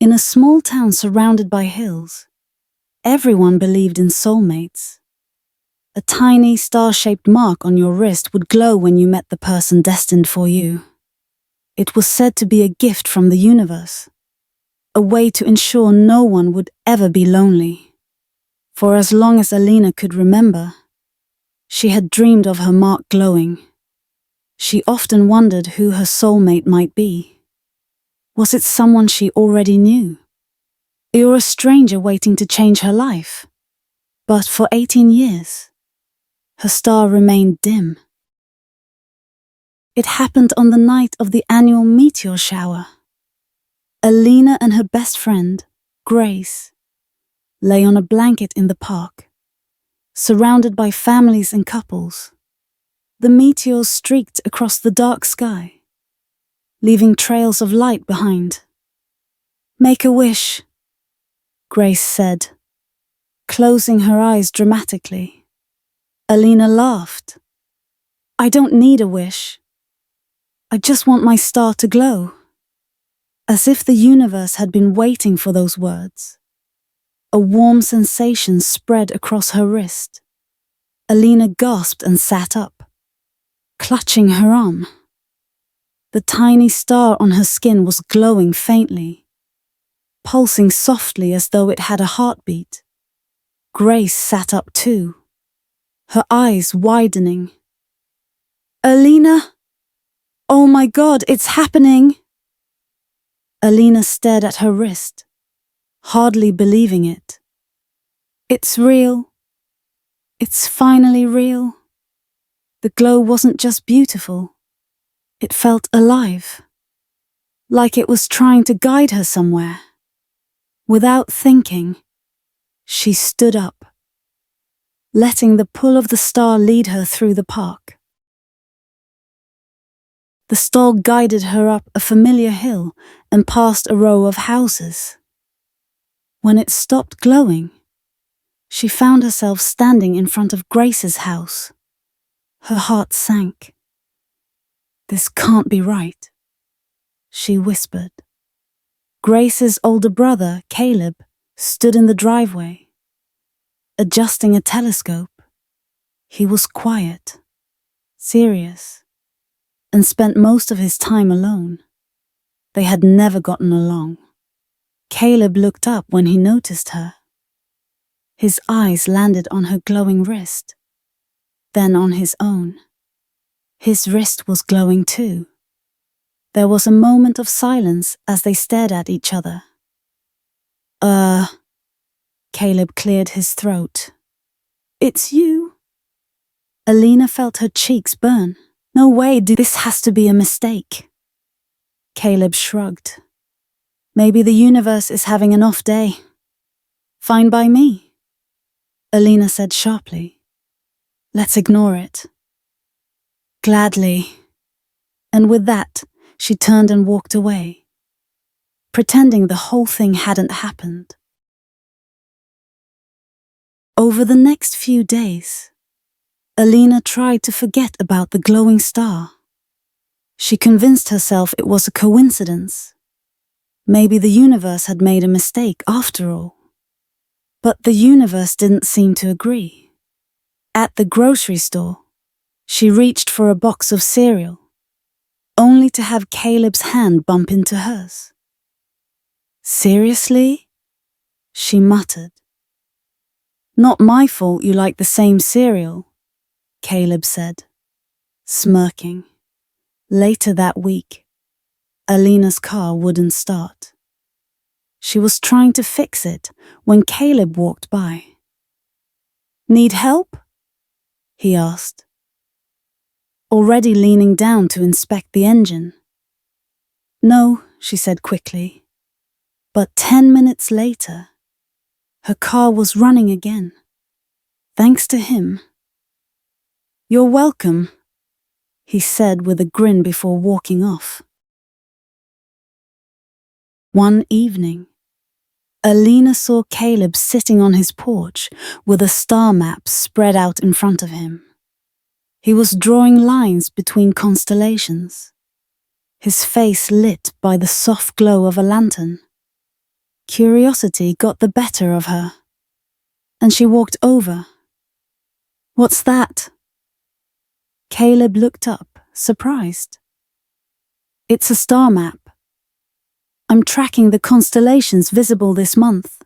In a small town surrounded by hills, everyone believed in soulmates. A tiny star-shaped mark on your wrist would glow when you met the person destined for you. It was said to be a gift from the universe, a way to ensure no one would ever be lonely. For as long as Alina could remember, she had dreamed of her mark glowing. She often wondered who her soulmate might be. Was it someone she already knew? Or a stranger waiting to change her life? But for 18 years, her star remained dim. It happened on the night of the annual meteor shower. Alina and her best friend, Grace, lay on a blanket in the park, surrounded by families and couples. The meteors streaked across the dark sky, leaving trails of light behind. "Make a wish," Grace said, closing her eyes dramatically. Alina laughed. "I don't need a wish. I just want my star to glow." As if the universe had been waiting for those words. A warm sensation spread across her wrist. Alina gasped and sat up, clutching her arm. The tiny star on her skin was glowing faintly, pulsing softly as though it had a heartbeat. Grace sat up too, her eyes widening. "Alina! Oh my God, it's happening!" Alina stared at her wrist, hardly believing it. It's real. It's finally real. The glow wasn't just beautiful. It felt alive, like it was trying to guide her somewhere. Without thinking, she stood up, letting the pull of the star lead her through the park. The star guided her up a familiar hill and past a row of houses. When it stopped glowing, she found herself standing in front of Grace's house. Her heart sank. "This can't be right," she whispered. Grace's older brother, Caleb, stood in the driveway, adjusting a telescope. He was quiet, serious, and spent most of his time alone. They had never gotten along. Caleb looked up when he noticed her. His eyes landed on her glowing wrist, then on his own. His wrist was glowing too. There was a moment of silence as they stared at each other. Caleb cleared his throat. "It's you?" Alina felt her cheeks burn. "No way, this has to be a mistake." Caleb shrugged. "Maybe the universe is having an off day." "Fine by me," Alina said sharply. "Let's ignore it." "Gladly." And with that, she turned and walked away, pretending the whole thing hadn't happened. Over the next few days, Alina tried to forget about the glowing star. She convinced herself it was a coincidence. Maybe the universe had made a mistake after all. But the universe didn't seem to agree. At the grocery store, she reached for a box of cereal, only to have Caleb's hand bump into hers. "Seriously?" she muttered. "Not my fault you like the same cereal," Caleb said, smirking. Later that week, Alina's car wouldn't start. She was trying to fix it when Caleb walked by. "Need help?" he asked, already leaning down to inspect the engine. "No," she said quickly. But 10 minutes later, her car was running again, thanks to him. "You're welcome," he said with a grin before walking off. One evening, Alina saw Caleb sitting on his porch with a star map spread out in front of him. He was drawing lines between constellations, his face lit by the soft glow of a lantern. Curiosity got the better of her, and she walked over. "What's that?" Caleb looked up, surprised. "It's a star map. I'm tracking the constellations visible this month."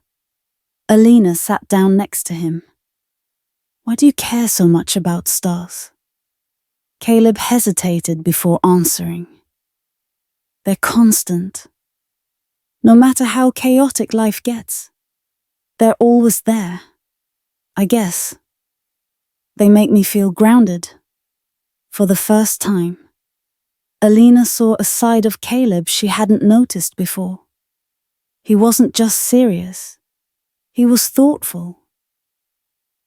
Alina sat down next to him. "Why do you care so much about stars?" Caleb hesitated before answering. "They're constant. No matter how chaotic life gets, they're always there, I guess. They make me feel grounded." For the first time, Alina saw a side of Caleb she hadn't noticed before. He wasn't just serious. He was thoughtful.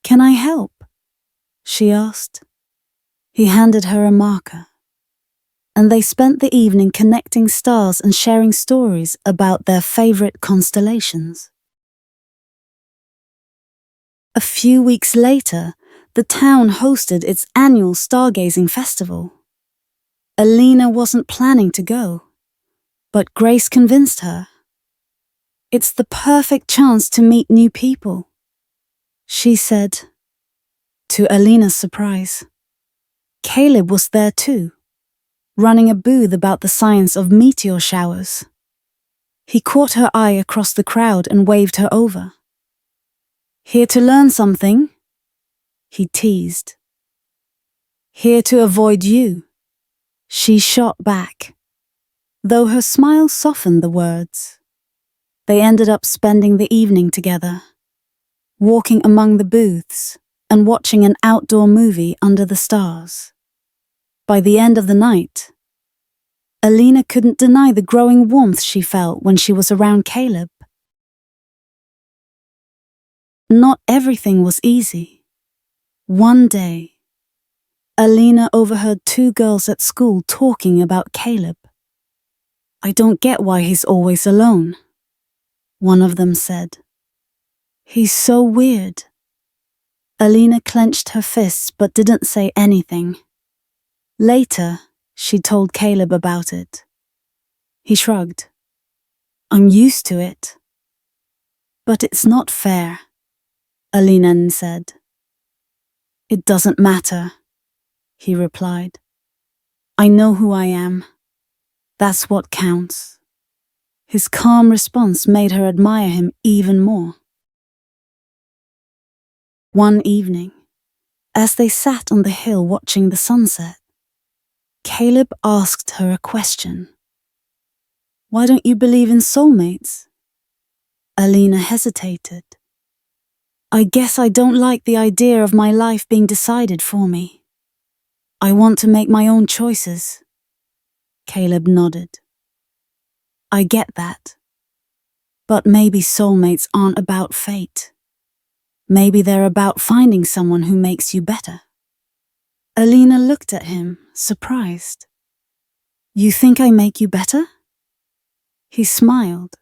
"Can I help?" she asked. He handed her a marker, and they spent the evening connecting stars and sharing stories about their favorite constellations. A few weeks later, the town hosted its annual stargazing festival. Alina wasn't planning to go, but Grace convinced her. "It's the perfect chance to meet new people," she said. To Alina's surprise, Caleb was there too, running a booth about the science of meteor showers. He caught her eye across the crowd and waved her over. "Here to learn something?" he teased. "Here to avoid you," she shot back, though her smile softened the words. They ended up spending the evening together, walking among the booths and watching an outdoor movie under the stars. By the end of the night, Alina couldn't deny the growing warmth she felt when she was around Caleb. Not everything was easy. One day, Alina overheard two girls at school talking about Caleb. "I don't get why he's always alone," one of them said. "He's so weird." Alina clenched her fists but didn't say anything. Later, she told Caleb about it. He shrugged. "I'm used to it." "But it's not fair," Alina said. "It doesn't matter," he replied. "I know who I am. That's what counts." His calm response made her admire him even more. One evening, as they sat on the hill watching the sunset, Caleb asked her a question. "Why don't you believe in soulmates?" Alina hesitated. "I guess I don't like the idea of my life being decided for me. I want to make my own choices." Caleb nodded. "I get that. But maybe soulmates aren't about fate. Maybe they're about finding someone who makes you better." Alina looked at him, surprised. "You think I make you better?" He smiled.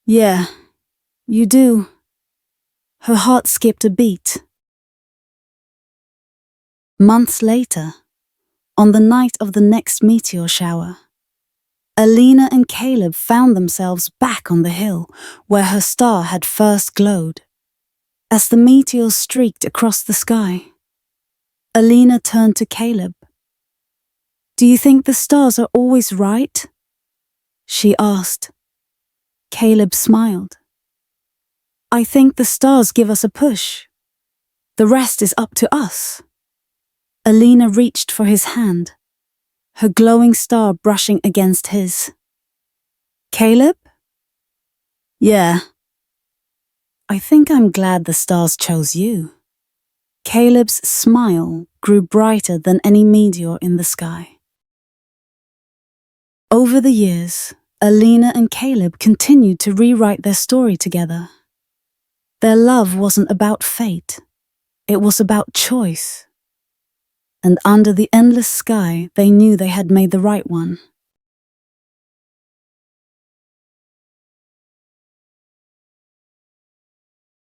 "Yeah, you do." Her heart skipped a beat. Months later, on the night of the next meteor shower, Alina and Caleb found themselves back on the hill where her star had first glowed. As the meteors streaked across the sky, Alina turned to Caleb. "Do you think the stars are always right?" she asked. Caleb smiled. "I think the stars give us a push. The rest is up to us." Alina reached for his hand, her glowing star brushing against his. "Caleb?" "Yeah." "I think I'm glad the stars chose you." Caleb's smile grew brighter than any meteor in the sky. Over the years, Alina and Caleb continued to rewrite their story together. Their love wasn't about fate, it was about choice. And under the endless sky, they knew they had made the right one.